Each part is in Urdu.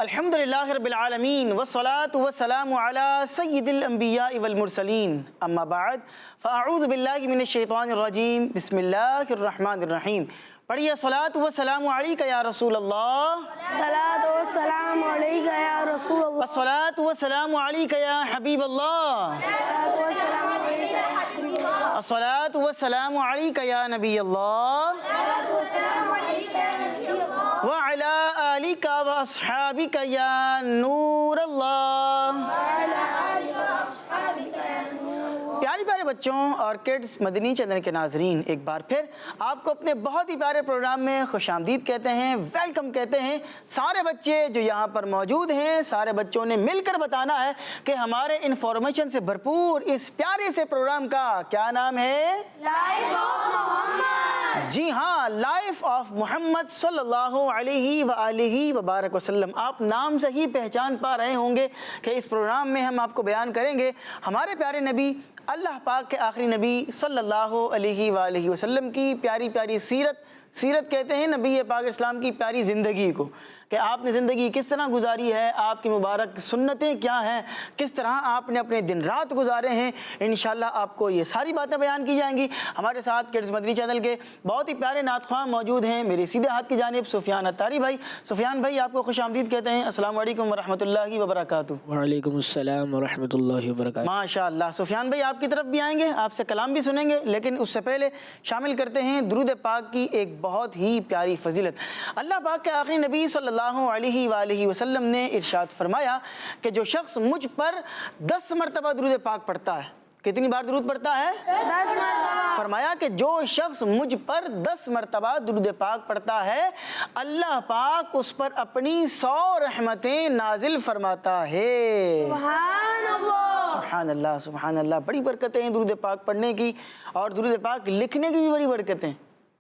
الحمدللہ رب العالمین والصلاة والسلام علی سید الانبیاء والمرسلین اما بعد فاعوذ باللہ من الشیطان الرجیم بسم اللہ الرحمن الرحیم. پڑھیے الصلاة والسلام علیک یا رسول اللہ، الصلاۃ والسلام علیک یا رسول اللہ، الصلاة والسلام علیک یا حبیب اللہ، الصلاة والسلام علیک یا نبی اللہ وعلی آلک واصحابک یا نور اللہ. پیارے پیارے بچوں اور کڈز مدنی چینل کے ناظرین، ایک بار پھر آپ کو اپنے بہت ہی پیارے پروگرام میں خوش آمدید کہتے ہیں، ویلکم کہتے ہیں. سارے بچے جو یہاں پر موجود ہیں، سارے بچوں نے مل کر بتانا ہے کہ ہمارے انفارمیشن سے بھرپور اس پیارے سے پروگرام کا کیا نام ہے؟ لائف آف محمد. جی ہاں، لائف آف محمد صلی اللہ علیہ وآلہ وبارک وسلم. آپ نام سے ہی پہچان پا رہے ہوں گے کہ اس پروگرام میں ہم آپ کو بیان کریں گے ہمارے پیارے نبی، اللہ پاک کے آخری نبی صلی اللہ علیہ وآلہ وسلم کی پیاری پیاری سیرت کہتے ہیں نبی پاک اسلام کی پیاری زندگی کو، کہ آپ نے زندگی کس طرح گزاری ہے، آپ کی مبارک سنتیں کیا ہیں، کس طرح آپ نے اپنے دن رات گزارے ہیں. انشاءاللہ آپ کو یہ ساری باتیں بیان کی جائیں گی. ہمارے ساتھ کڈز مدنی چینل کے بہت ہی پیارے نعت خواں موجود ہیں. میرے سیدھے ہاتھ کی جانب سفیان اتاری بھائی. سفیان بھائی آپ کو خوش آمدید کہتے ہیں. السلام علیکم ورحمۃ اللہ وبرکاتہ. وعلیکم السلام ورحمۃ اللہ وبرکاتہ. ماشاء اللہ. سفیان بھائی آپ کی طرف بھی آئیں گے، آپ سے کلام بھی سنیں گے، لیکن اس سے پہلے شامل کرتے ہیں درود پاک کی ایک بہت ہی پیاری فضیلت. اللہ پاک کے آخری نبی صلی اللہ علیہ وآلہ وسلم نے ارشاد فرمایا کہ جو شخص مجھ پر 10 مرتبہ درود پاک پڑھتا ہے، کتنی بار درود پڑھتا ہے؟ 10 مرتبہ. فرمایا کہ جو شخص مجھ پر 10 مرتبہ درود پاک پڑھتا ہے، اللہ پاک اس پر اپنی 100 رحمتیں نازل فرماتا ہے. سبحان اللہ. سبحان اللہ سبحان اللہ. بڑی برکتیں ہیں درود پاک پڑھنے کی، اور درود پاک لکھنے کی بھی بڑی برکتیں.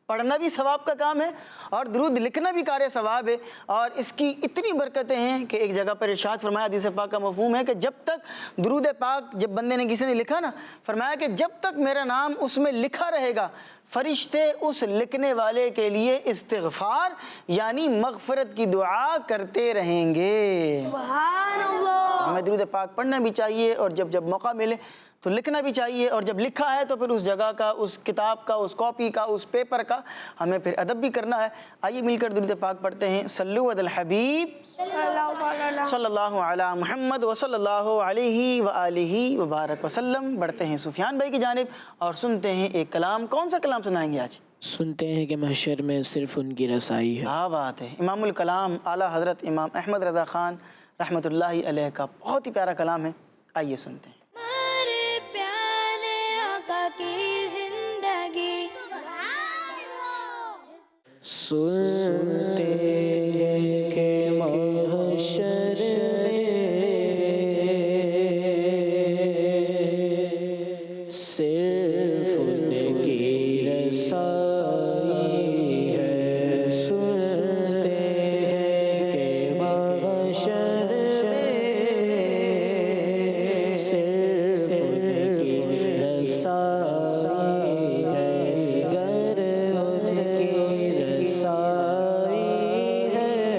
پڑھنا بھی ثواب کا کام ہے اور درود لکھنا بھی کار ثواب ہے، اور اس کی اتنی برکتیں ہیں کہ ایک جگہ پر ارشاد فرمایا، حدیث پاک کا مفہوم ہے کہ جب تک درود پاک جب بندے نے کسی نے لکھا نا، فرمایا کہ جب تک میرا نام اس میں لکھا رہے گا، فرشتے اس لکھنے والے کے لیے استغفار یعنی مغفرت کی دعا کرتے رہیں گے. سبحان اللہ. ہمیں درود پاک پڑھنا بھی چاہیے، اور جب موقع ملے تو لکھنا بھی چاہیے، اور جب لکھا ہے تو پھر اس جگہ کا، اس کتاب کا، اس کاپی کا، اس پیپر کا ہمیں پھر ادب بھی کرنا ہے. آئیے مل کر درود پاک پڑھتے ہیں. صلو علی الحبیب صلی اللہ علی محمد وصلی اللہ علیہ وآلہ وبارک وسلم. بڑھتے ہیں سفیان بھائی کی جانب اور سنتے ہیں ایک کلام. کون سا کلام سنائیں گے آج؟ سنتے ہیں کہ محشر میں صرف ان کی رسائی ہے. کیا بات ہے. امام الکلام اعلیٰ حضرت امام احمد رضا خان رحمۃ اللہ علیہ کا بہت ہی پیارا کلام ہے. آئیے سنتے ہیں. سنتے ہیں کہ محشر میں صرف ان کی رسائی ہے. سنتے ہیں کہ محشر میں صرف ان کی رسائی ہے. گر ان کی رسائی ہے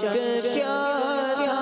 کیا تھا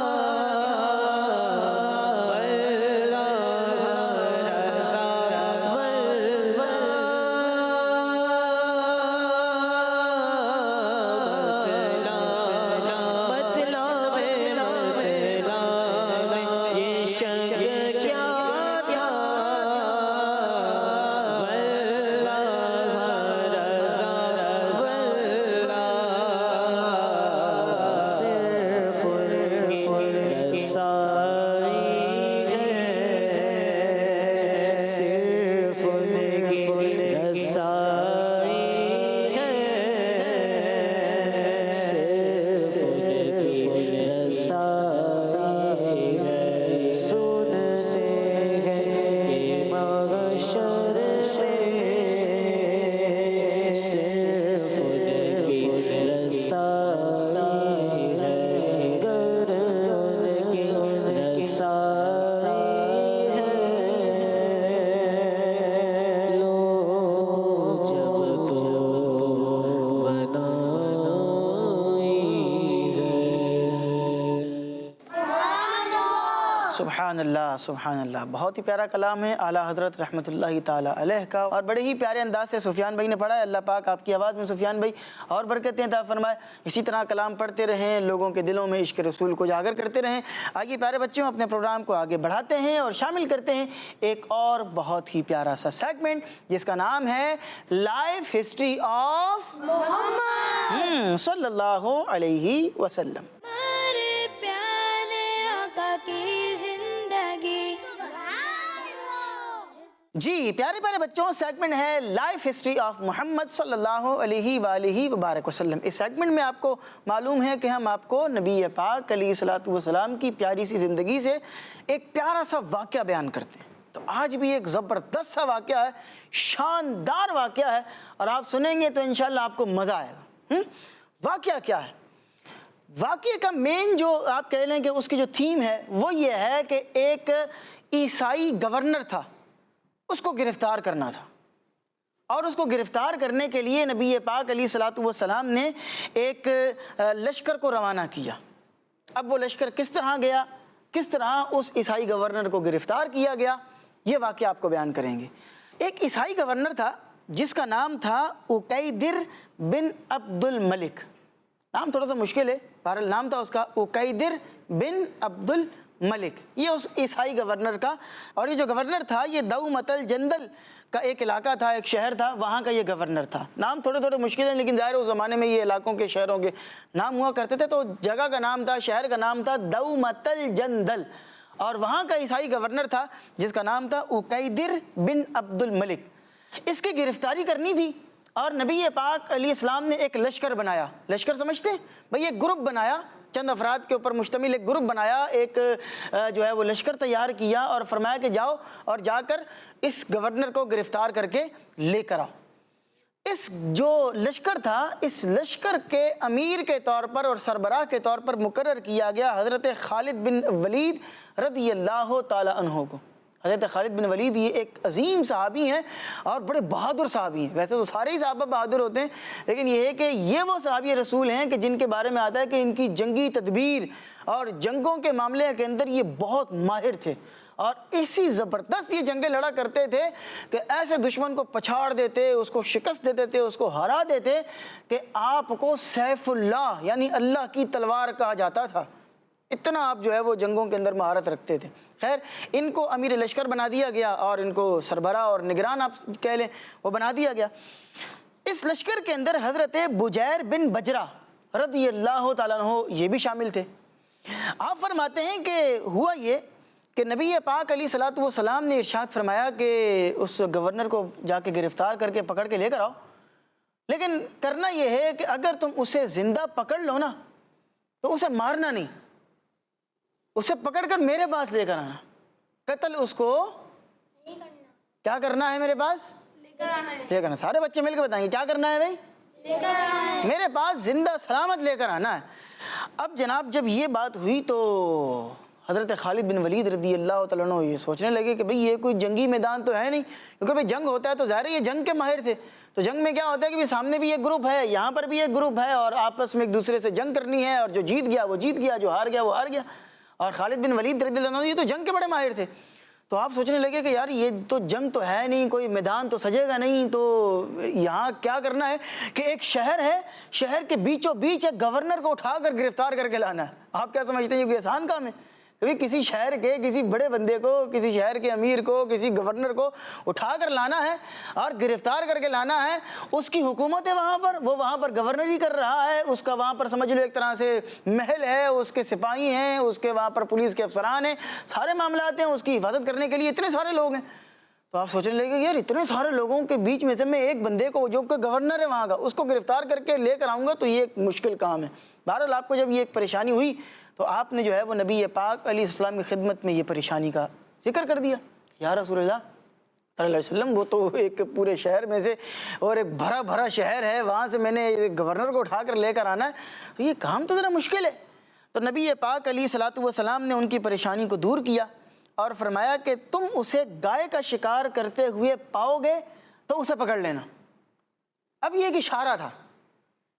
سبحان اللہ سبحان اللہ، بہت ہی پیارا کلام ہے اعلیٰ حضرت رحمۃ اللہ تعالیٰ علیہ کا، اور بڑے ہی پیارے انداز سے سفیان بھائی نے پڑھا ہے۔ اللہ پاک آپ کی آواز میں سفیان بھائی اور برکتیں عطا فرمائے، اسی طرح کلام پڑھتے رہیں، لوگوں کے دلوں میں عشق رسول کو اجاگر کرتے رہیں۔ آئیے پیارے بچوں، اپنے پروگرام کو آگے بڑھاتے ہیں اور شامل کرتے ہیں ایک اور بہت ہی پیارا سا سیگمنٹ جس کا نام ہے لائف ہسٹری آف محمد صلی اللہ علیہ وسلم۔ ہمارے پیارے آقا کی زندگی۔ جی پیارے پیارے بچوں، سیگمنٹ ہے لائف ہسٹری آف محمد صلی اللہ علیہ وآلہ وبارک وسلم۔ اس سیگمنٹ میں آپ کو معلوم ہے کہ ہم آپ کو نبی پاک علیہ الصلوۃ والسلام کی پیاری سی زندگی سے ایک پیارا سا واقعہ بیان کرتے ہیں۔ تو آج بھی ایک زبردست سا واقعہ ہے، شاندار واقعہ ہے، اور آپ سنیں گے تو انشاءاللہ آپ کو مزہ آئے گا۔ واقعہ کیا ہے؟ واقعے کا مین جو آپ کہہ لیں کہ اس کی جو تھیم ہے وہ یہ ہے کہ ایک عیسائی گورنر تھا، اس کو گرفتار کرنا تھا، اور اس کو گرفتار کرنے کے لیے نبی پاک علیہ الصلوۃ والسلام نے ایک لشکر کو روانہ کیا۔ اب وہ لشکر کس طرح گیا، کس طرح اس عیسائی گورنر کو گرفتار کیا گیا، یہ واقعہ آپ کو بیان کریں گے۔ ایک عیسائی گورنر تھا جس کا نام تھا عقیدر بن عبد الملک۔ نام تھوڑا سا مشکل ہے، بہرحال نام تھا اس کا عقیدر بن عبد الملک، یہ اس عیسائی گورنر کا، اور یہ جو گورنر تھا یہ دومت الجندل کا ایک علاقہ تھا، ایک شہر تھا، وہاں کا یہ گورنر تھا۔ نام تھوڑے تھوڑے مشکل ہیں، لیکن ظاہر اس زمانے میں یہ علاقوں کے شہروں کے نام ہوا کرتے تھے، تو جگہ کا نام تھا، شہر کا نام تھا دومت الجندل، اور وہاں کا عیسائی گورنر تھا جس کا نام تھا عقیدر بن عبد الملک۔ اس کی گرفتاری کرنی تھی، اور نبی پاک علیہ السلام نے ایک لشکر بنایا۔ لشکر سمجھتے ہیں بھئی، ایک گروپ بنایا، چند افراد کے اوپر مشتمل ایک گروپ بنایا، ایک جو ہے وہ لشکر تیار کیا، اور فرمایا کہ جاؤ اور جا کر اس گورنر کو گرفتار کر کے لے کر آؤ۔ اس جو لشکر تھا، اس لشکر کے امیر کے طور پر اور سربراہ کے طور پر مقرر کیا گیا حضرت خالد بن ولید رضی اللہ تعالی عنہ کو۔ حضرت خالد بن ولید یہ ایک عظیم صحابی ہیں اور بڑے بہادر صحابی ہیں۔ ویسے تو سارے ہی صحابہ بہادر ہوتے ہیں، لیکن یہ ہے کہ یہ وہ صحابی رسول ہیں کہ جن کے بارے میں آتا ہے کہ ان کی جنگی تدبیر اور جنگوں کے معاملے کے اندر یہ بہت ماہر تھے، اور اسی زبردست یہ جنگیں لڑا کرتے تھے کہ ایسے دشمن کو پچھاڑ دیتے، اس کو شکست دے دیتے، اس کو ہرا دیتے کہ آپ کو سیف اللہ یعنی اللہ کی تلوار کہا جاتا تھا۔ اتنا آپ جو ہے وہ جنگوں کے اندر مہارت رکھتے تھے۔ خیر، ان کو امیر لشکر بنا دیا گیا، اور ان کو سربراہ اور نگران آپ کہہ لیں وہ بنا دیا گیا۔ اس لشکر کے اندر حضرت بجیر بن بجرہ رضی اللہ تعالیٰ عنہ یہ بھی شامل تھے۔ آپ فرماتے ہیں کہ ہوا یہ کہ نبی پاک علیہ الصلوۃ والسلام نے ارشاد فرمایا کہ اس گورنر کو جا کے گرفتار کر کے پکڑ کے لے کر آؤ، لیکن کرنا یہ ہے کہ اگر تم اسے زندہ پکڑ لو نا تو اسے مارنا نہیں، اسے پکڑ کر میرے پاس لے کر آنا، قتل اس کو کیا کرنا ہے، میرے پاس لے کر آنا۔ سارے بچے مل کے بتائیں گے کیا کرنا ہے بھائی، میرے پاس زندہ سلامت لے کر آنا ہے۔ اب جناب جب یہ بات ہوئی تو حضرت خالد بن ولید رضی اللہ تعالیٰ عنہ یہ سوچنے لگے کہ بھئی یہ کوئی جنگی میدان تو ہے نہیں، کیونکہ بھئی جنگ ہوتا ہے تو ظاہر ہے یہ جنگ کے ماہر تھے، تو جنگ میں کیا ہوتا ہے کہ سامنے بھی ایک گروپ ہے، یہاں پر بھی ایک گروپ ہے، اور آپس میں ایک دوسرے سے جنگ کرنی ہے، اور جو جیت گیا وہ جیت گیا، جو ہار گیا وہ ہار گیا۔ اور خالد بن ولید رضی اللہ عنہ یہ تو جنگ کے بڑے ماہر تھے، تو آپ سوچنے لگے کہ یار یہ تو جنگ تو ہے نہیں، کوئی میدان تو سجے گا نہیں، تو یہاں کیا کرنا ہے کہ ایک شہر ہے، شہر کے بیچوں بیچ ایک گورنر کو اٹھا کر گرفتار کر کے لانا ہے۔ آپ کیا سمجھتے ہیں یہ کوئی آسان کام ہے؟ کبھی کسی شہر کے کسی بڑے بندے کو، کسی شہر کے امیر کو، کسی گورنر کو اٹھا کر لانا ہے اور گرفتار کر کے لانا ہے، اس کی حکومت ہے وہاں پر، وہ وہاں پر گورنری کر رہا ہے، اس کا وہاں پر سمجھ لو ایک طرح سے محل ہے، اس کے سپاہی ہیں، اس کے وہاں پر پولیس کے افسران ہیں، سارے معاملات ہیں، اس کی حفاظت کرنے کے لیے اتنے سارے لوگ ہیں۔ تو آپ سوچنے لگے کہ یار اتنے سارے لوگوں کے بیچ میں سے میں ایک بندے کو جو کہ گورنر ہے وہاں کا، اس کو گرفتار کر کے لے کر آؤں گا تو یہ ایک مشکل کام ہے۔ بہرحال آپ کو جب یہ ایک پریشانی ہوئی تو آپ نے جو ہے وہ نبی پاک علیہ السلام کی خدمت میں یہ پریشانی کا ذکر کر دیا، یا رسول اللہ صلی اللہ علیہ وسلم، وہ تو ایک پورے شہر میں سے اور ایک بھرا بھرا شہر ہے، وہاں سے میں نے گورنر کو اٹھا کر لے کر آنا ہے، تو یہ کام تو ذرا مشکل ہے۔ تو نبی پاک علیہ الصلوۃ والسلام نے ان کی پریشانی کو دور کیا اور فرمایا کہ تم اسے گائے کا شکار کرتے ہوئے پاؤ گے تو اسے پکڑ لینا۔ اب یہ ایک اشارہ تھا،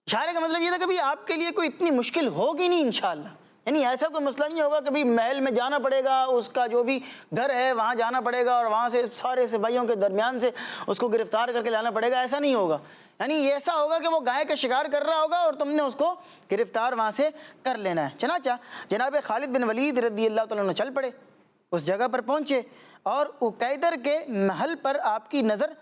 اشارے کا مطلب یہ تھا کہ بھی آپ کے لیے کوئی اتنی مشکل ہوگی نہیں انشاءاللہ، یعنی ایسا کوئی مسئلہ نہیں ہوگا کہ بھی محل میں جانا پڑے گا، اس کا جو بھی گھر ہے وہاں جانا پڑے گا اور وہاں سے سارے سپاہیوں کے درمیان سے اس کو گرفتار کر کے لانا پڑے گا، ایسا نہیں ہوگا۔ یعنی یہ ایسا ہوگا کہ وہ گائے کا شکار کر رہا ہوگا اور تم نے اس کو گرفتار وہاں سے کر لینا ہے۔ چنانچہ جناب خالد بن ولید رضی اللہ تعالیٰ عنہ چل پڑے، اس جگہ پر پہنچے اور عقیدر کے محل پر آپ کی نظر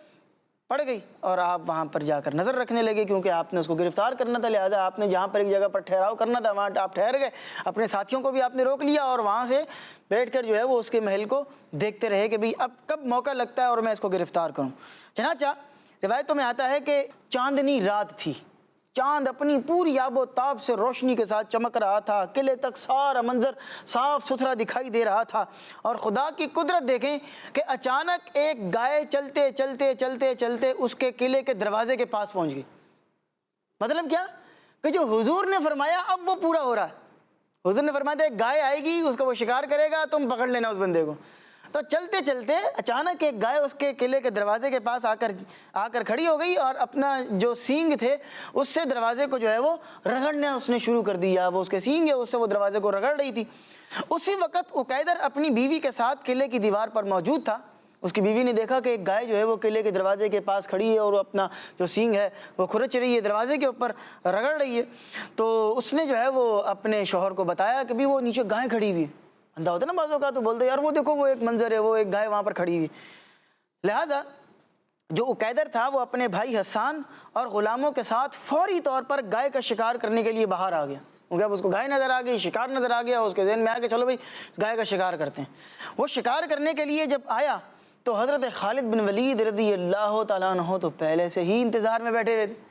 پڑ گئی اور آپ وہاں پر جا کر نظر رکھنے لگے، کیونکہ آپ نے اس کو گرفتار کرنا تھا، لہٰذا آپ نے جہاں پر ایک جگہ پر ٹھہراؤ کرنا تھا وہاں آپ ٹھہر گئے، اپنے ساتھیوں کو بھی آپ نے روک لیا اور وہاں سے بیٹھ کر جو ہے وہ اس کے محل کو دیکھتے رہے کہ بھئی اب کب موقع لگتا ہے اور میں اس کو گرفتار کروں۔ چنانچہ روایتوں میں آتا ہے کہ چاندنی رات تھی، چاند اپنی پوری آب و تاب سے روشنی کے ساتھ چمک رہا تھا، قلعے تک سارا منظر صاف ستھرا دکھائی دے رہا تھا، اور خدا کی قدرت دیکھیں کہ اچانک ایک گائے چلتے چلتے چلتے چلتے اس کے قلعے کے دروازے کے پاس پہنچ گئی۔ مطلب کیا کہ جو حضور نے فرمایا اب وہ پورا ہو رہا ہے۔ حضور نے فرمایا تھا ایک گائے آئے گی، اس کا وہ شکار کرے گا، تم پکڑ لینا اس بندے کو۔ تو چلتے چلتے اچانک ایک گائے اس کے قلعے کے دروازے کے پاس آ کر کھڑی ہو گئی اور اپنا جو سینگ تھے اس سے دروازے کو جو ہے وہ رگڑنا اس نے شروع کر دیا، وہ اس کے سینگ ہے اس سے وہ دروازے کو رگڑ رہی تھی۔ اسی وقت عقیدر اپنی بیوی کے ساتھ قلعے کی دیوار پر موجود تھا۔ اس کی بیوی نے دیکھا کہ ایک گائے جو ہے وہ قلعے کے دروازے کے پاس کھڑی ہے اور وہ اپنا جو سینگ ہے وہ کھرچ رہی ہے، دروازے کے اوپر رگڑ رہی ہے۔ تو اس نے جو ہے وہ اپنے شوہر کو بتایا کہ بھی وہ نیچے گائے کھڑی ہوئی ہے۔ اندھا ہوتا ہے نا بعضوں کا، تو بولتے یار وہ دیکھو وہ ایک منظر ہے، وہ ایک گائے وہاں پر کھڑی ہوئی۔ لہذا جو عقیدر تھا وہ اپنے بھائی حسان اور غلاموں کے ساتھ فوری طور پر گائے کا شکار کرنے کے لیے باہر آ گیا، کیونکہ اب اس کو گائے نظر آ گئی، شکار نظر آ گیا، اس کے ذہن میں آیا کہ چلو بھائی گائے کا شکار کرتے ہیں۔ وہ شکار کرنے کے لیے جب آیا تو حضرت خالد بن ولید رضی اللہ تعالیٰ عنہ تو پہلے سے ہی انتظار میں بیٹھے ہوئے تھے،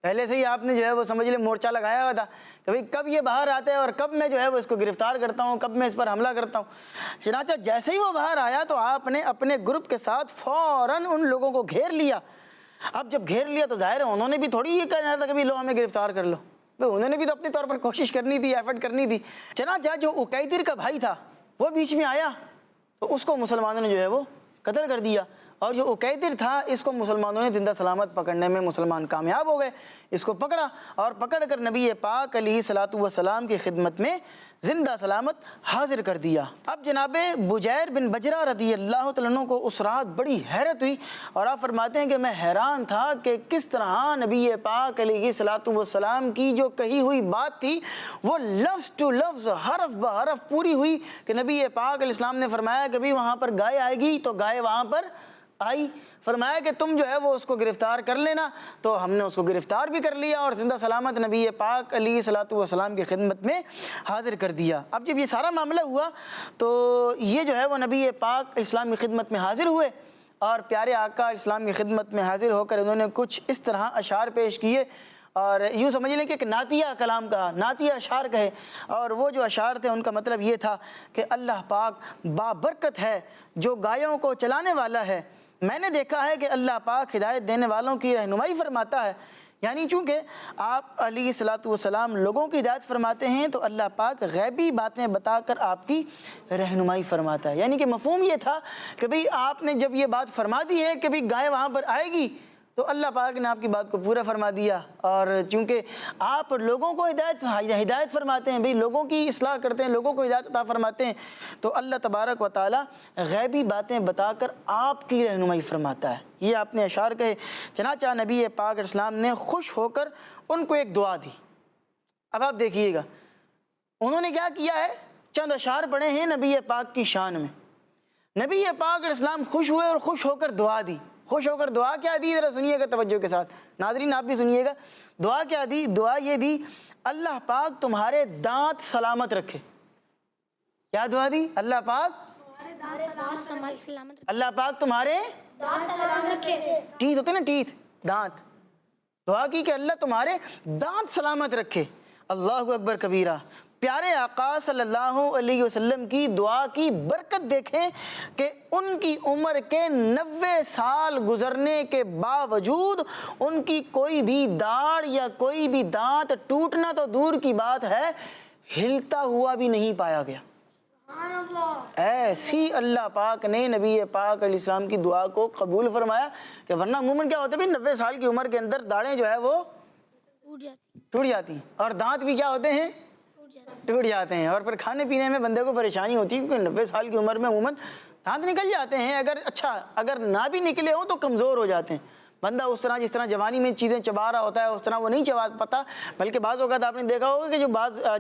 پہلے سے ہی آپ نے جو ہے وہ سمجھ لے مورچہ لگایا ہوا تھا کہ بھئی کب یہ باہر آتا ہے اور کب میں جو ہے وہ اس کو گرفتار کرتا ہوں، کب میں اس پر حملہ کرتا ہوں۔ چنانچہ جیسے ہی وہ باہر آیا تو آپ نے اپنے گروپ کے ساتھ فوراً ان لوگوں کو گھیر لیا۔ اب جب گھیر لیا تو ظاہر ہے انہوں نے بھی تھوڑی یہ کہنا تھا کہ بھئی لو ہمیں گرفتار کر لو، انہوں نے بھی تو اپنے طور پر کوشش کرنی تھی، ایفرٹ کرنی تھی۔ چنانچہ جو عقیدر کا بھائی تھا وہ بیچ میں آیا تو اس کو مسلمانوں نے جو ہے وہ قتل کر دیا، اور جو عقیدر تھا اس کو مسلمانوں نے زندہ سلامت پکڑنے میں مسلمان کامیاب ہو گئے۔ اس کو پکڑا اور پکڑ کر نبی پاک علیہ الصلوۃ والسلام کی خدمت میں زندہ سلامت حاضر کر دیا۔ اب جناب بجیر بن بجرہ رضی اللہ تعالیٰ عنہ کو اس رات بڑی حیرت ہوئی، اور آپ فرماتے ہیں کہ میں حیران تھا کہ کس طرح نبی پاک علیہ الصلوۃ والسلام کی جو کہی ہوئی بات تھی وہ لفظ ٹو لفظ حرف بحرف پوری ہوئی کہ نبی پاک علیہ السلام نے فرمایا کہ بھی وہاں پر گائے آئے گی، تو گائے وہاں پر آئی، فرمایا کہ تم جو ہے وہ اس کو گرفتار کر لینا، تو ہم نے اس کو گرفتار بھی کر لیا اور زندہ سلامت نبی پاک علیہ الصلوۃ والسلام کی خدمت میں حاضر کر دیا۔ اب جب یہ سارا معاملہ ہوا تو یہ جو ہے وہ نبی پاک اسلام کی خدمت میں حاضر ہوئے، اور پیارے آقا اسلام کی خدمت میں حاضر ہو کر انہوں نے کچھ اس طرح اشعار پیش کیے، اور یوں سمجھ لیں کہ ایک نعتیہ کلام کہا، نعتیہ اشعار کہے، اور وہ جو اشعار تھے ان کا مطلب یہ تھا کہ اللہ پاک بابرکت ہے جو گایوں کو چلانے والا ہے، میں نے دیکھا ہے کہ اللہ پاک ہدایت دینے والوں کی رہنمائی فرماتا ہے، یعنی چونکہ آپ علیہ الصلوۃ والسلام لوگوں کی ہدایت فرماتے ہیں تو اللہ پاک غیبی باتیں بتا کر آپ کی رہنمائی فرماتا ہے۔ یعنی کہ مفہوم یہ تھا کہ بھئی آپ نے جب یہ بات فرما دی ہے کہ بھئی گائے وہاں پر آئے گی تو اللہ پاک نے آپ کی بات کو پورا فرما دیا، اور چونکہ آپ لوگوں کو ہدایت فرماتے ہیں، بھئی لوگوں کی اصلاح کرتے ہیں، لوگوں کو ہدایت عطا فرماتے ہیں، تو اللہ تبارک و تعالی غیبی باتیں بتا کر آپ کی رہنمائی فرماتا ہے۔ یہ آپ نے اشعار کہے، چنانچہ نبی پاک علیہ السلام نے خوش ہو کر ان کو ایک دعا دی۔ اب آپ دیکھیے گا انہوں نے کیا کیا ہے، چند اشعار پڑھے ہیں نبی پاک کی شان میں۔ نبی پاک علیہ السلام خوش ہوئے اور خوش ہو کر دعا دی۔ خوش ہو کر دعا کیا دی، ذرا سنیے گا توجہ کے ساتھ، ناظرین آپ بھی سنیے گا۔ دعا کیا دی؟ دعا یہ دی، اللہ پاک تمہارے دانت سلامت رکھے۔ کیا دعا دی؟ اللہ پاک تمہارے ٹیتھ ہوتے ہیں نا، ٹیتھ، دانت، دعا کی کہ اللہ تمہارے دانت سلامت رکھے۔ اللہ اکبر کبیرہ۔ پیارے آقا صلی اللہ علیہ وسلم کی دعا کی برکت دیکھیں کہ ان کی عمر کے 90 سال گزرنے کے باوجود ان کی کوئی بھی داڑھ یا کوئی بھی دانت ٹوٹنا تو دور کی بات ہے، ہلتا ہوا بھی نہیں پایا گیا۔ ایسی اللہ پاک نے نبی پاک علیہ السلام کی دعا کو قبول فرمایا کہ ورنہ عموماً کیا ہوتا ہے 90 سال کی عمر کے اندر داڑھیں جو ہے وہ ٹوٹ جاتی ہیں، اور دانت بھی کیا ہوتے ہیں، ٹوٹ جاتے ہیں، اور پھر کھانے پینے میں بندے کو پریشانی ہوتی ہے، کیونکہ 90 سال کی عمر میں عموماً دانت نکل جاتے ہیں، اگر نہ بھی نکلے ہوں تو کمزور ہو جاتے ہیں۔ بندہ اس طرح جس طرح جوانی میں چیزیں چبا رہا ہوتا ہے اس طرح وہ نہیں چبا پاتا، بلکہ بعض اوقات آپ نے دیکھا ہوگا کہ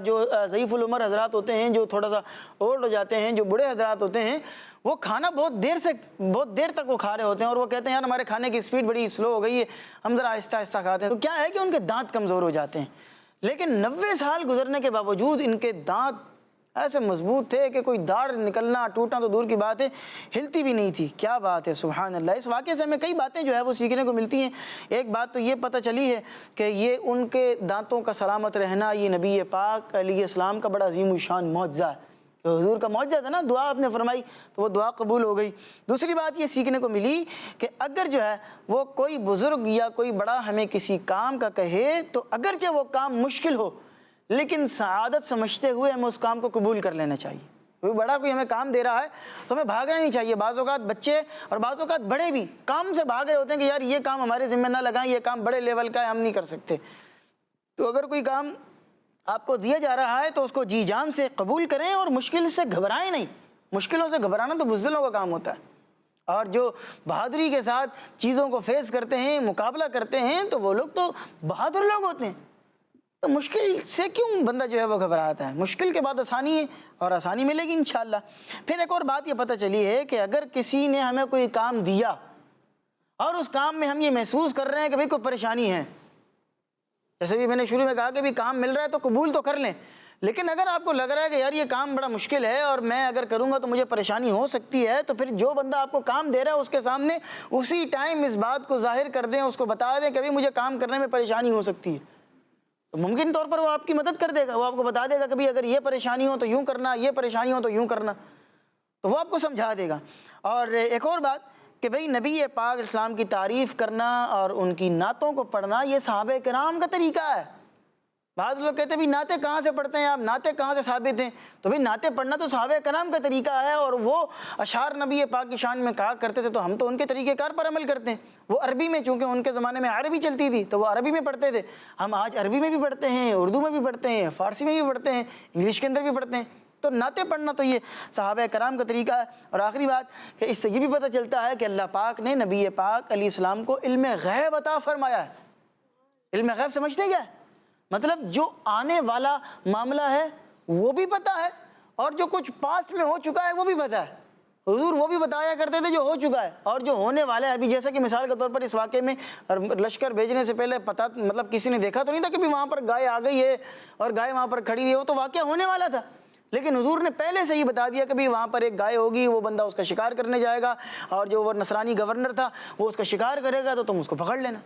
جو ضعیف العمر حضرات ہوتے ہیں، جو تھوڑا سا اولڈ ہو جاتے ہیں، جو بوڑھے حضرات ہوتے ہیں، وہ کھانا بہت دیر تک وہ کھا رہے ہوتے ہیں، اور وہ کہتے ہیں یار ہمارے کھانے کی سپیڈ بڑی سلو ہو گئی ہے، ہم ذرا آہستہ آہستہ کھاتے ہیں، تو کیا ہے کہ ان کے دانت کمزور ہو جاتے ہیں۔ لیکن 90 سال گزرنے کے باوجود ان کے دانت ایسے مضبوط تھے کہ کوئی داڑھ نکلنا ٹوٹنا تو دور کی بات ہے، ہلتی بھی نہیں تھی۔ کیا بات ہے، سبحان اللہ۔ اس واقعے سے ہمیں کئی باتیں جو ہے وہ سیکھنے کو ملتی ہیں۔ ایک بات تو یہ پتہ چلی ہے کہ یہ ان کے دانتوں کا سلامت رہنا یہ نبی پاک علیہ السلام کا بڑا عظیم الشان معجزہ ہے، کہ حضور کا معجزہ تھا نا، دعا آپ نے فرمائی تو وہ دعا قبول ہو گئی۔ دوسری بات یہ سیکھنے کو ملی کہ اگر جو ہے وہ کوئی بزرگ یا کوئی بڑا ہمیں کسی کام کا کہے تو اگرچہ وہ کام مشکل ہو لیکن سعادت سمجھتے ہوئے ہمیں اس کام کو قبول کر لینا چاہیے۔ کوئی بڑا کوئی ہمیں کام دے رہا ہے تو ہمیں بھاگنا نہیں چاہیے۔ بعض اوقات بچے اور بعض اوقات بڑے بھی کام سے بھاگ رہے ہوتے ہیں کہ یار یہ کام ہمارے ذمہ نہ لگائیں، یہ کام بڑے لیول کا ہے، ہم نہیں کر سکتے۔ تو اگر کوئی کام آپ کو دیا جا رہا ہے تو اس کو جی جان سے قبول کریں اور مشکل سے گھبرائیں نہیں۔ مشکلوں سے گھبرانا تو بزدلوں کا کام ہوتا ہے، اور جو بہادری کے ساتھ چیزوں کو فیس کرتے ہیں، مقابلہ کرتے ہیں، تو وہ لوگ تو بہادر لوگ ہوتے ہیں۔ تو مشکل سے کیوں بندہ جو ہے وہ گھبراتا ہے؟ مشکل کے بعد آسانی ہے، اور آسانی ملے گی انشاءاللہ۔ پھر ایک اور بات یہ پتہ چلی ہے کہ اگر کسی نے ہمیں کوئی کام دیا اور اس کام میں ہم یہ محسوس کر رہے ہیں کہ بھئی کوئی پریشانی ہے، جیسے بھی میں نے شروع میں کہا کہ بھی کام مل رہا ہے تو قبول تو کر لیں، لیکن اگر آپ کو لگ رہا ہے کہ یار یہ کام بڑا مشکل ہے اور میں اگر کروں گا تو مجھے پریشانی ہو سکتی ہے، تو پھر جو بندہ آپ کو کام دے رہا ہے اس کے سامنے اسی ٹائم اس بات کو ظاہر کر دیں، اس کو بتا دیں کہ ابھی مجھے کام کرنے میں پریشانی ہو سکتی ہے، تو ممکن طور پر وہ آپ کی مدد کر دے گا، وہ آپ کو بتا دے گا کہ بھئی اگر یہ پریشانی ہو تو یوں کرنا، یہ پریشانی ہو تو یوں کرنا، تو وہ آپ کو سمجھا دے گا۔ اور ایک اور بات کہ بھئی نبی پاک اسلام کی تعریف کرنا اور ان کی نعتوں کو پڑھنا یہ صحابہ کرام کا طریقہ ہے۔ بعض لوگ کہتے ہیں بھی نعتیں کہاں سے پڑھتے ہیں آپ، نعتیں کہاں سے ثابت ہیں؟ تو بھئی نعتیں پڑھنا تو صحابہ کرام کا طریقہ ہے، اور وہ اشعار نبی پاک کی شان میں کہا کرتے تھے تو ہم تو ان کے طریقہ کار پر عمل کرتے ہیں۔ وہ عربی میں، چونکہ ان کے زمانے میں عربی چلتی تھی تو وہ عربی میں پڑھتے تھے، ہم آج عربی میں بھی پڑھتے ہیں، اردو میں بھی پڑھتے ہیں، فارسی میں بھی پڑھتے ہیں، انگلش کے اندر بھی پڑھتے ہیں۔ تو نعتیں پڑھنا تو یہ صحابہ کرام کا طریقہ ہے۔ اور آخری بات کہ اس سے یہ بھی پتہ چلتا ہے کہ اللہ پاک نے نبی پاک علیہ السلام کو علم غیب عطا فرمایا ہے۔ علم غیب سمجھتے کیا ہے؟ مطلب جو آنے والا معاملہ ہے وہ بھی پتہ ہے، اور جو کچھ پاسٹ میں ہو چکا ہے وہ بھی پتہ ہے۔ حضور وہ بھی بتایا کرتے تھے جو ہو چکا ہے، اور جو ہونے والا ہے ابھی، جیسا کہ مثال کے طور پر اس واقعے میں لشکر بھیجنے سے پہلے پتہ مطلب کسی نے دیکھا تو نہیں تھا کہ وہاں پر گائے آ گئی ہے اور گائے وہاں پر کھڑی ہوئی ہے، وہ تو واقعہ ہونے والا تھا، لیکن حضور نے پہلے سے ہی بتا دیا کہ وہاں پر ایک گائے ہوگی، وہ بندہ اس کا شکار کرنے جائے گا، اور جو وہ نصرانی گورنر تھا وہ اس کا شکار کرے گا تو تم اس کو پکڑ لینا۔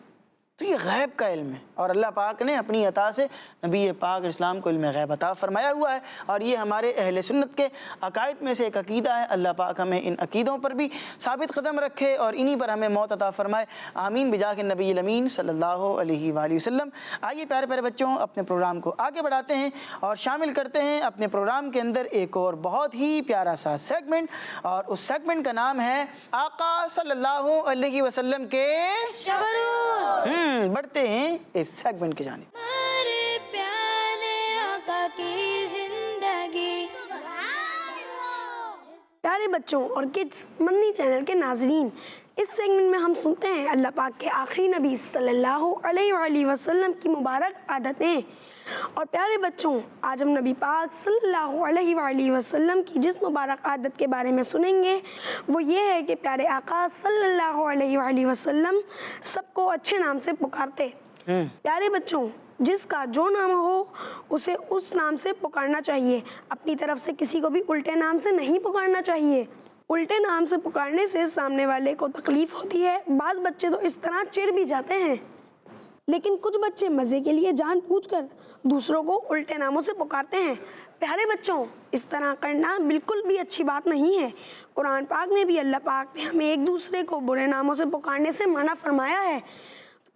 تو یہ غیب کا علم ہے، اور اللہ پاک نے اپنی عطا سے نبی پاک اسلام کو علم غیب عطا فرمایا ہوا ہے، اور یہ ہمارے اہل سنت کے عقائد میں سے ایک عقیدہ ہے۔ اللہ پاک ہمیں ان عقیدوں پر بھی ثابت قدم رکھے اور انہی پر ہمیں موت عطا فرمائے، آمین بجاہ نبی الامین صلی اللہ علیہ وآلہ وسلم۔ آئیے پیارے پیارے بچوں، اپنے پروگرام کو آگے بڑھاتے ہیں اور شامل کرتے ہیں اپنے پروگرام کے اندر ایک اور بہت ہی پیارا سا سیگمنٹ، اور اس سیگمنٹ کا نام ہے آقا صلی اللہ علیہ وسلم کے بڑھتے ہیں اس سیگمنٹ کی جانب۔ ہمارے پیارے آقا کی زندگی۔ پیارے بچوں اور کڈس مدنی چینل کے ناظرین، اس سیگمنٹ میں ہم سنتے ہیں اللہ پاک کے آخری نبی صلی اللہ علیہ وآلہ وسلم کی مبارک عادتیں۔ اور پیارے بچوں، آج ہم نبی پاک صلی اللہ علیہ وآلہ وسلم کی جس مبارک عادت کے بارے میں سنیں گے وہ یہ ہے کہ پیارے آقا صلی اللہ علیہ وآلہ وسلم سب کو اچھے نام سے پکارتے۔ پیارے بچوں، جس کا جو نام ہو اسے اس نام سے پکارنا چاہیے، اپنی طرف سے کسی کو بھی الٹے نام سے نہیں پکارنا چاہیے۔ الٹے نام سے پکارنے سے سامنے والے کو تکلیف ہوتی ہے، بعض بچے تو اس طرح چڑ بھی جاتے ہیں، لیکن کچھ بچے مزے کے لیے جان بوجھ کر دوسروں کو الٹے ناموں سے پکارتے ہیں۔ پیارے بچوں، اس طرح کرنا بالکل بھی اچھی بات نہیں ہے۔ قرآن پاک میں بھی اللہ پاک نے ہمیں ایک دوسرے کو برے ناموں سے پکارنے سے منع فرمایا ہے۔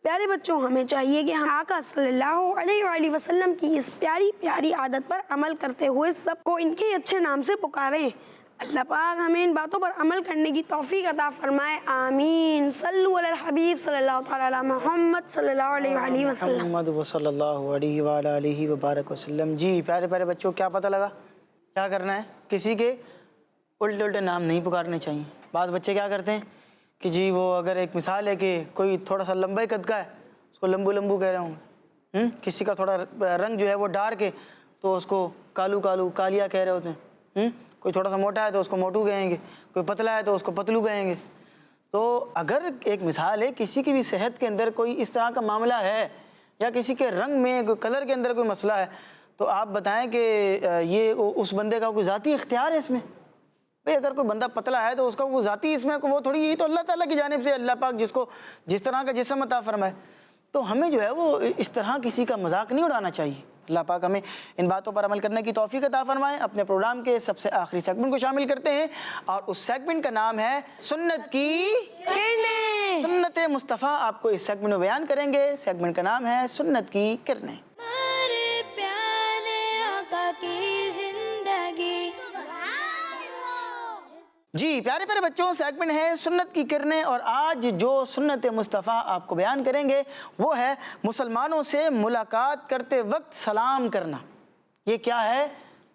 پیارے بچوں، ہمیں چاہیے کہ ہم آقا صلی اللہ علیہ وآلہ وسلم کی اس پیاری پیاری عادت پر عمل کرتے ہوئے سب کو ان کے اچھے نام سے پکاریں۔ اللہ پاک ہمیں ان باتوں پر عمل کرنے کی توفیق عطا فرمائے، آمین۔ صلو علی الحبیب صلی اللہ تعالی علی محمد صلی اللہ علیہ وآلہ وسلم۔ محمد صلی اللہ علیہ وآلہ علیہ وبارک وسلم۔ جی پیارے پیارے بچوں، کیا پتہ لگا کیا کرنا ہے؟ کسی کے الٹے الٹے نام نہیں پکارنے چاہیے۔ بعض بچے کیا کرتے ہیں کہ جی وہ اگر ایک مثال ہے کہ کوئی تھوڑا سا لمبے قد کا ہے اس کو لمبو لمبو کہہ رہے ہوں گے، کسی کا تھوڑا رنگ جو ہے وہ ڈارک ہے تو اس کو کالو کالو کالیا کہہ رہے ہوتے ہیں، کوئی تھوڑا سا موٹا ہے تو اس کو موٹو کہیں گے، کوئی پتلا ہے تو اس کو پتلو کہیں گے۔ تو اگر ایک مثال ہے کسی کی بھی صحت کے اندر کوئی اس طرح کا معاملہ ہے یا کسی کے رنگ میں کوئی کلر کے اندر کوئی مسئلہ ہے تو آپ بتائیں کہ یہ اس بندے کا کوئی ذاتی اختیار ہے اس میں؟ بھئی اگر کوئی بندہ پتلا ہے تو اس کا وہ ذاتی اس میں وہ تھوڑی، یہ تو اللہ تعالیٰ کی جانب سے اللہ پاک جس کو جس طرح کا جسم عطا فرمائے، تو ہمیں جو ہے وہ اس طرح کسی کا مذاق نہیں اڑانا چاہیے۔ اللہ پاک ہمیں ان باتوں پر عمل کرنے کی توفیق عطا فرمائے۔ اپنے پروگرام کے سب سے آخری سیگمنٹ کو شامل کرتے ہیں اور اس سیگمنٹ کا نام ہے سنت کی کرنیں۔ سنت مصطفیٰ آپ کو اس سیگمنٹ میں بیان کریں گے۔ سیگمنٹ کا نام ہے سنت کی کرنیں۔ ہمارے پیارے آقا کی زندگی۔ جی پیارے پیارے بچوں، سیگمنٹ ہے سنت کی کرنیں، اور آج جو سنت مصطفیٰ آپ کو بیان کریں گے وہ ہے مسلمانوں سے ملاقات کرتے وقت سلام کرنا۔ یہ کیا ہے؟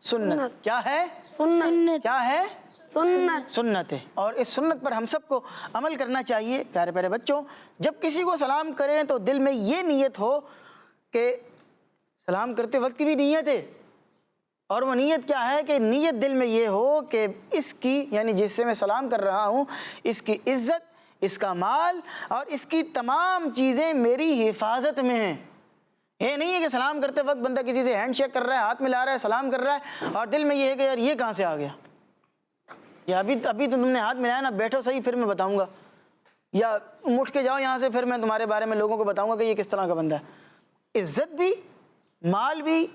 سنت۔ کیا ہے؟ سنت۔ کیا ہے؟ سنت۔ سنت ہے، اور اس سنت پر ہم سب کو عمل کرنا چاہیے۔ پیارے پیارے بچوں، جب کسی کو سلام کریں تو دل میں یہ نیت ہو کہ سلام کرتے وقت کی بھی نیت ہے، اور وہ نیت کیا ہے کہ نیت دل میں یہ ہو کہ اس کی، یعنی جس سے میں سلام کر رہا ہوں، اس کی عزت، اس کا مال اور اس کی تمام چیزیں میری حفاظت میں ہیں۔ یہ نہیں ہے کہ سلام کرتے وقت بندہ کسی سے ہینڈ شیک کر رہا ہے، ہاتھ ملا رہا ہے، سلام کر رہا ہے اور دل میں یہ ہے کہ یار یہ کہاں سے آ گیا، یا ابھی تم نے ہاتھ ملایا نا، بیٹھو صحیح پھر میں بتاؤں گا، یا اٹھ کے جاؤ یہاں سے پھر میں تمہارے بارے میں لوگوں کو بتاؤں گا کہ یہ کس طرح کا بندہ ہے۔ عزت بھی، مال بھی،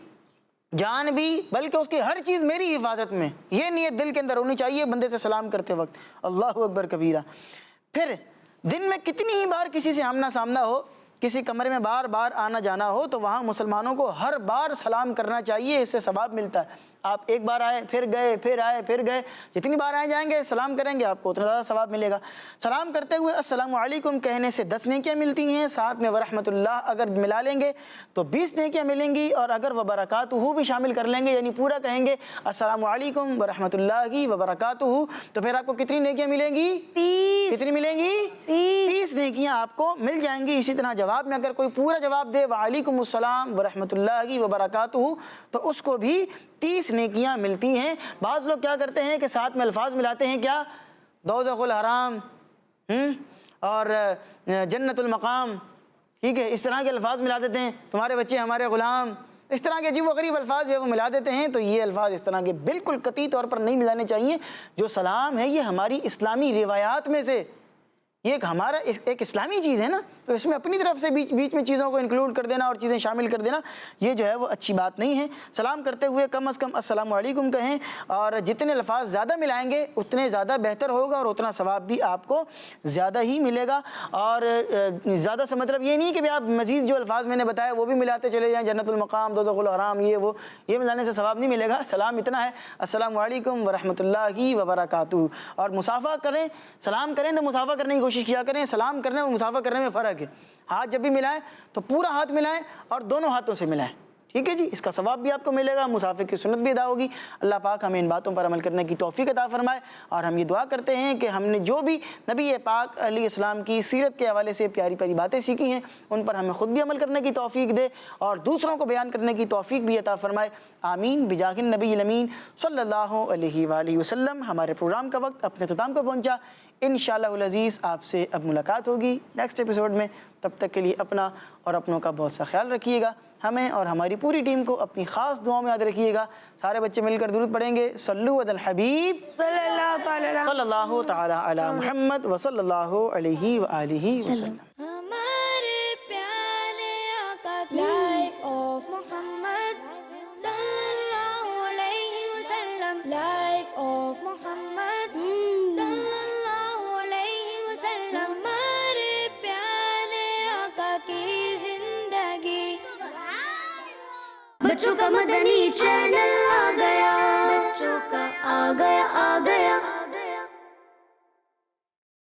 جان بھی، بلکہ اس کی ہر چیز میری حفاظت میں، یہ نیت دل کے اندر ہونی چاہیے بندے سے سلام کرتے وقت۔ اللہ اکبر کبیرہ۔ پھر دن میں کتنی ہی بار کسی سے آمنا سامنا ہو، کسی کمرے میں بار بار آنا جانا ہو تو وہاں مسلمانوں کو ہر بار سلام کرنا چاہیے، اس سے ثواب ملتا ہے۔ آپ ایک بار آئے پھر گئے، پھر آئے پھر گئے، جتنی بار آئے جائیں گے سلام کریں گے آپ کو اتنا زیادہ ثواب ملے گا۔ سلام کرتے ہوئے السلام علیکم کہنے سے 10 نیکیاں ملتی ہیں، ساتھ میں ورحمۃ اللہ اگر ملا لیں گے تو 20 نیکیاں ملیں گی، اور اگر وبرکاتہ بھی شامل کر لیں گے یعنی پورا کہیں گے السلام علیکم ورحمۃ اللہ وبرکاتہ، تو پھر آپ کو کتنی نیکیاں ملیں گی؟ 30۔ کتنی ملیں گی؟ 30 نیکیاں آپ کو مل جائیں گی۔ اسی طرح جواب میں اگر کوئی پورا جواب دے وعلیکم السلام ورحمۃ اللہ وبرکاتہ تو اس کو بھی 30 نیکیاں ملتی ہیں۔ بعض لوگ کیا کرتے ہیں کہ ساتھ میں الفاظ ملاتے ہیں، کیا؟ دوزخ الحرام اور جنت المقام، ٹھیک ہے، اس طرح کے الفاظ ملا دیتے ہیں، تمہارے بچے ہمارے غلام، اس طرح کے عجیب و غریب الفاظ جو ہے وہ ملا دیتے ہیں۔ تو یہ الفاظ اس طرح کے بالکل قطعی طور پر نہیں ملانے چاہیے۔ جو سلام ہے یہ ہماری اسلامی روایات میں سے یہ ایک ہمارا ایک اسلامی چیز ہے نا، تو اس میں اپنی طرف سے بیچ میں چیزوں کو انکلوڈ کر دینا اور چیزیں شامل کر دینا، یہ جو ہے وہ اچھی بات نہیں ہے۔ سلام کرتے ہوئے کم از کم السلام علیکم کہیں، اور جتنے الفاظ زیادہ ملائیں گے اتنے زیادہ بہتر ہوگا اور اتنا ثواب بھی آپ کو زیادہ ہی ملے گا۔ اور زیادہ سے مطلب یہ نہیں کہ آپ مزید جو الفاظ میں نے بتایا وہ بھی ملاتے چلے جائیں، جنت المقام، دوزخ الحرام، یہ ملانے سے ثواب نہیں ملے گا۔ سلام اتنا ہے، السلام علیکم ورحمۃ اللہ وبرکاتہ۔ اور مسافہ کریں، سلام کریں تو مسافہ کرنے کی کوشش کیا کریں۔ سلام کرنے اور مسافہ کرنے میں فرق ہے۔ ہاتھ جب بھی ملائیں تو پورا ہاتھ ملائیں اور دونوں ہاتھوں سے ملائیں، ٹھیک ہے جی، اس کا ثواب بھی آپ کو ملے گا، مسافر کی سنت بھی ادا ہوگی۔ اللہ پاک ہمیں ان باتوں پر عمل کرنے کی توفیق عطا فرمائے، اور ہم یہ دعا کرتے ہیں کہ ہم نے جو بھی نبی پاک علیہ السلام کی سیرت کے حوالے سے پیاری پیاری باتیں سیکھی ہیں ان پر ہمیں خود بھی عمل کرنے کی توفیق دے اور دوسروں کو بیان کرنے کی توفیق بھی عطا فرمائے، آمین بجاہ النبی الامین صلی اللہ علیہ وآلہ وسلم۔ ہمارے پروگرام کا وقت اپنے اختتام کو پہنچا، انشاءاللہ العزیز آپ سے اب ملاقات ہوگی نیکسٹ ایپیسوڈ میں۔ تب تک کے لیے اپنا اور اپنوں کا بہت سا خیال رکھیے گا، ہمیں اور ہماری پوری ٹیم کو اپنی خاص دعاؤں میں یاد رکھیے گا۔ سارے بچے مل کر درود پڑھیں گے، صلو علی الحبیب صلی اللہ تعالی علی محمد وصلی اللہ علیہ وآلہ وسلم۔ ہمارے پیارے آقا کی لائف آف محمد صلی اللہ علیہ وسلم، لائف آف محمد صلی اللہ علیہ وسلم، ہمارے پیارے آقا کی زندگی۔ بچوں کا مدنی چینل آ گیا۔